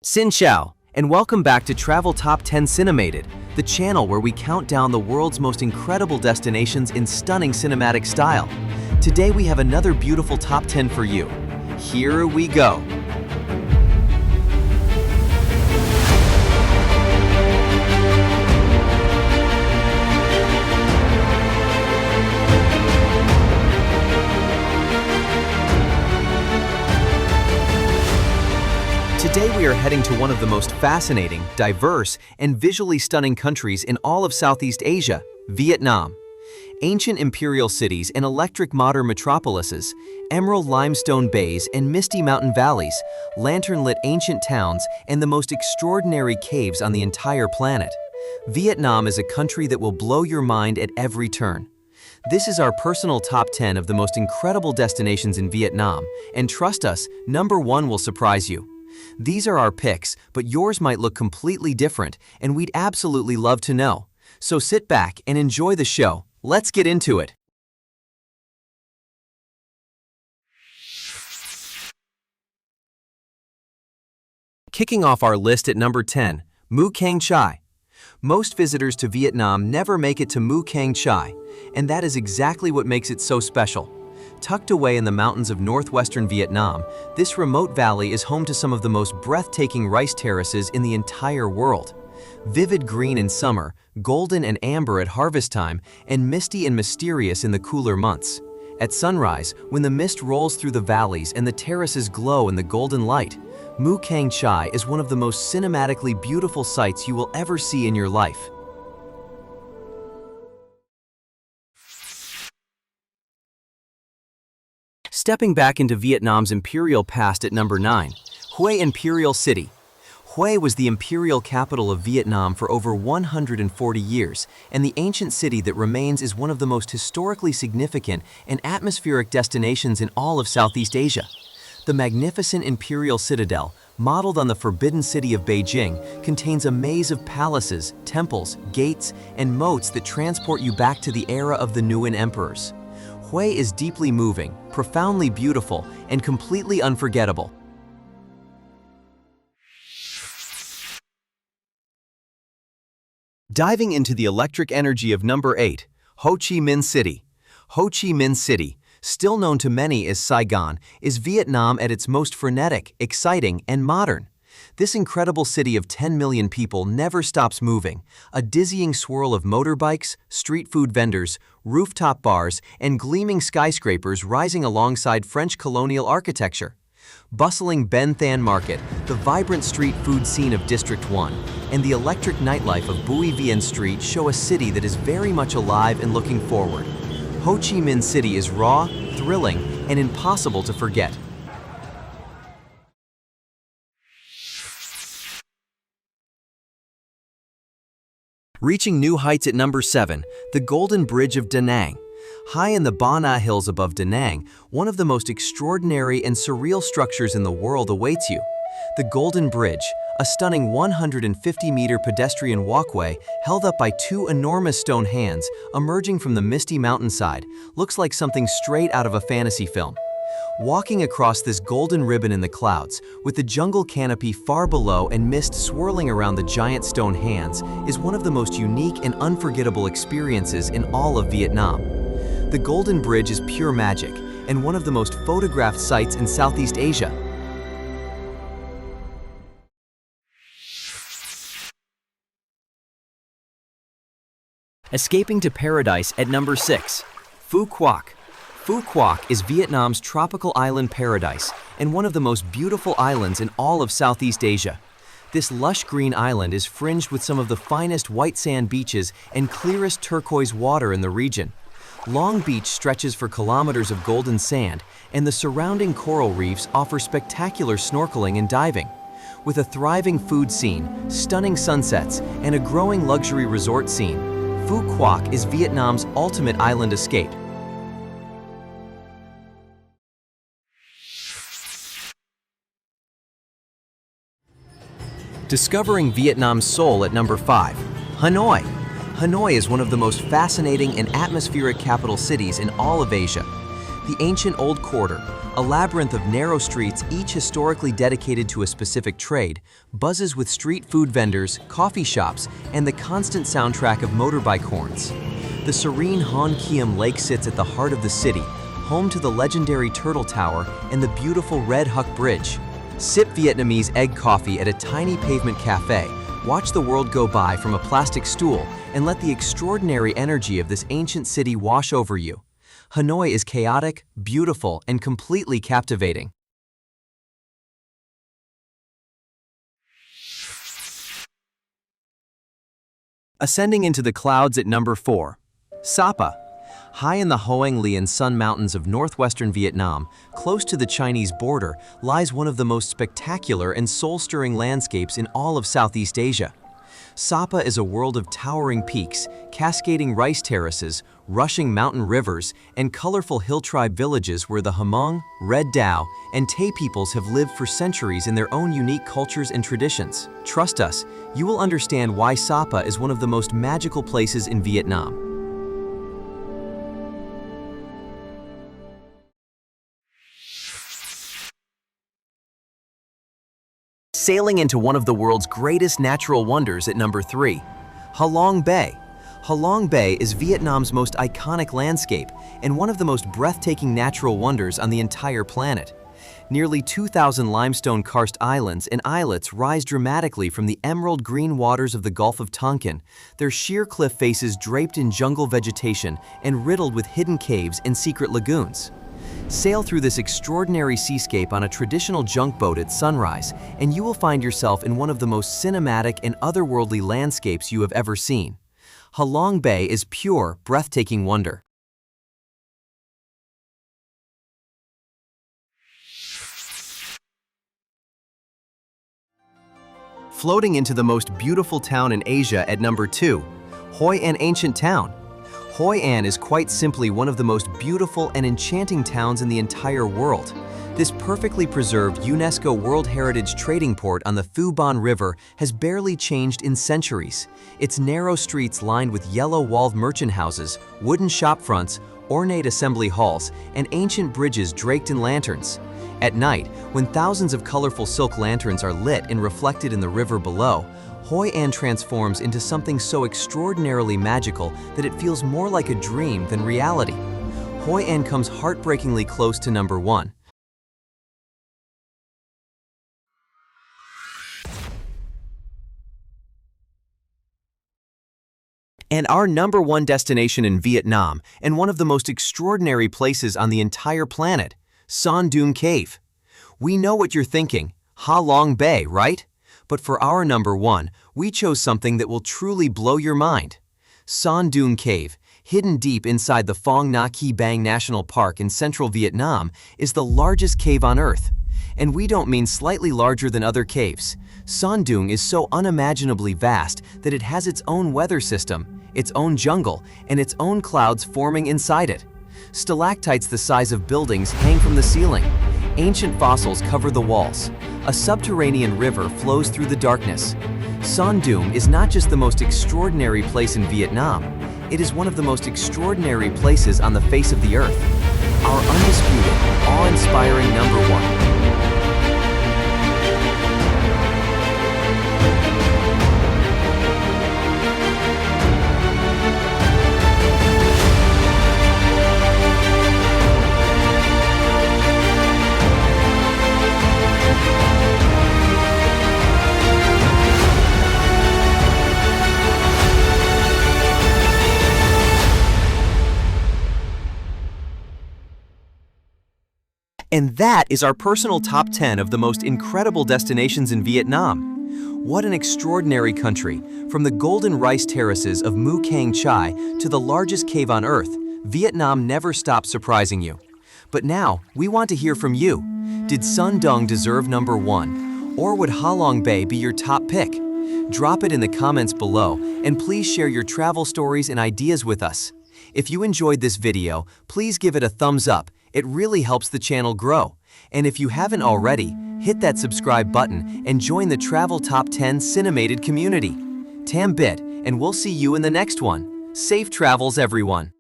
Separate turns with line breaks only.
Xin Chào, and welcome back to Travel Top 10 Cinemated, the channel where we count down the world's most incredible destinations in stunning cinematic style. Today we have another beautiful top 10 for you. Here we go. Today we are heading to one of the most fascinating, diverse, and visually stunning countries in all of Southeast Asia, Vietnam. Ancient imperial cities and electric modern metropolises, emerald limestone bays and misty mountain valleys, lantern-lit ancient towns, and the most extraordinary caves on the entire planet. Vietnam is a country that will blow your mind at every turn. This is our personal top 10 of the most incredible destinations in Vietnam, and trust us, number 1 will surprise you. These are our picks, but yours might look completely different, and we'd absolutely love to know. So sit back and enjoy the show. Let's get into it. Kicking off our list at number 10, Cang Chai. Most visitors to Vietnam never make it to Cang Chai, and that is exactly what makes it so special. Tucked away in the mountains of northwestern Vietnam, this remote valley is home to some of the most breathtaking rice terraces in the entire world. Vivid green in summer, golden and amber at harvest time, and misty and mysterious in the cooler months. At sunrise, when the mist rolls through the valleys and the terraces glow in the golden light, Cang Chai is one of the most cinematically beautiful sights you will ever see in your life. Stepping back into Vietnam's imperial past at number 9, Hue Imperial City. Hue was the imperial capital of Vietnam for over 140 years, and the ancient city that remains is one of the most historically significant and atmospheric destinations in all of Southeast Asia. The magnificent imperial citadel, modeled on the Forbidden City of Beijing, contains a maze of palaces, temples, gates, and moats that transport you back to the era of the Nguyen emperors. Hue is deeply moving, profoundly beautiful, and completely unforgettable. Diving into the electric energy of number 8, Ho Chi Minh City. Ho Chi Minh City, still known to many as Saigon, is Vietnam at its most frenetic, exciting, and modern. This incredible city of 10 million people never stops moving, a dizzying swirl of motorbikes, street food vendors, rooftop bars, and gleaming skyscrapers rising alongside French colonial architecture. Bustling Ben Thanh Market, the vibrant street food scene of District 1, and the electric nightlife of Bui Vien Street show a city that is very much alive and looking forward. Ho Chi Minh City is raw, thrilling, and impossible to forget. Reaching new heights at number 7, the Golden Bridge of Da Nang. High in the Ba Na Hills above Da Nang, one of the most extraordinary and surreal structures in the world awaits you. The Golden Bridge, a stunning 150-meter pedestrian walkway held up by 2 enormous stone hands emerging from the misty mountainside, looks like something straight out of a fantasy film. Walking across this golden ribbon in the clouds, with the jungle canopy far below and mist swirling around the giant stone hands, is one of the most unique and unforgettable experiences in all of Vietnam. The Golden Bridge is pure magic, and one of the most photographed sights in Southeast Asia. Escaping to paradise at number 6, Phu Quoc. Phu Quoc is Vietnam's tropical island paradise and one of the most beautiful islands in all of Southeast Asia. This lush green island is fringed with some of the finest white sand beaches and clearest turquoise water in the region. Long Beach stretches for kilometers of golden sand, and the surrounding coral reefs offer spectacular snorkeling and diving. With a thriving food scene, stunning sunsets, and a growing luxury resort scene, Phu Quoc is Vietnam's ultimate island escape. Discovering Vietnam's soul at number 5, Hanoi. Hanoi is one of the most fascinating and atmospheric capital cities in all of Asia. The ancient Old Quarter, a labyrinth of narrow streets each historically dedicated to a specific trade, buzzes with street food vendors, coffee shops, and the constant soundtrack of motorbike horns. The serene Han Kiem Lake sits at the heart of the city, home to the legendary Turtle Tower and the beautiful Red Huck Bridge. Sip Vietnamese egg coffee at a tiny pavement cafe, watch the world go by from a plastic stool, and let the extraordinary energy of this ancient city wash over you. Hanoi is chaotic, beautiful, and completely captivating. Ascending into the clouds at number 4. Sapa. High in the Hoang Lien Sun Mountains of northwestern Vietnam, close to the Chinese border, lies one of the most spectacular and soul-stirring landscapes in all of Southeast Asia. Sapa is a world of towering peaks, cascading rice terraces, rushing mountain rivers, and colorful hill tribe villages where the Hmong, Red Dao, and Tay peoples have lived for centuries in their own unique cultures and traditions. Trust us, you will understand why Sapa is one of the most magical places in Vietnam. Sailing into one of the world's greatest natural wonders at number 3. Halong Bay. Halong Bay is Vietnam's most iconic landscape and one of the most breathtaking natural wonders on the entire planet. Nearly 2,000 limestone karst islands and islets rise dramatically from the emerald green waters of the Gulf of Tonkin, their sheer cliff faces draped in jungle vegetation and riddled with hidden caves and secret lagoons. Sail through this extraordinary seascape on a traditional junk boat at sunrise, and you will find yourself in one of the most cinematic and otherworldly landscapes you have ever seen. Halong Bay is pure, breathtaking wonder. Floating into the most beautiful town in Asia at number 2, Hoi An Ancient Town. Hoi An is quite simply one of the most beautiful and enchanting towns in the entire world. This perfectly preserved UNESCO World Heritage trading port on the Phu Ban River has barely changed in centuries. Its narrow streets lined with yellow-walled merchant houses, wooden shop fronts, ornate assembly halls, and ancient bridges draped in lanterns. At night, when thousands of colorful silk lanterns are lit and reflected in the river below, Hoi An transforms into something so extraordinarily magical that it feels more like a dream than reality. Hoi An comes heartbreakingly close to number 1. And our number 1 destination in Vietnam, and one of the most extraordinary places on the entire planet, Doong Cave. We know what you're thinking, Halong Bay, right? But for our number 1, we chose something that will truly blow your mind. Doong Cave, hidden deep inside the Phong Nha Ke Bang National Park in central Vietnam, is the largest cave on Earth. And we don't mean slightly larger than other caves. Son Doong is so unimaginably vast that it has its own weather system, its own jungle, and its own clouds forming inside it. Stalactites the size of buildings hang from the ceiling. Ancient fossils cover the walls. A subterranean river flows through the darkness. Son Doong is not just the most extraordinary place in Vietnam, it is one of the most extraordinary places on the face of the earth. Our undisputed, awe-inspiring number 1. And that is our personal top 10 of the most incredible destinations in Vietnam. What an extraordinary country! From the golden rice terraces of Cang Chai to the largest cave on Earth, Vietnam never stops surprising you. But now, we want to hear from you. Did Son Doong deserve number 1? Or would Halong Bay be your top pick? Drop it in the comments below, and please share your travel stories and ideas with us. If you enjoyed this video, please give it a thumbs up. It really helps the channel grow. And if you haven't already, hit that subscribe button and join the Travel Top 10 Cinemated community. Tam Bit, and we'll see you in the next one. Safe travels, everyone.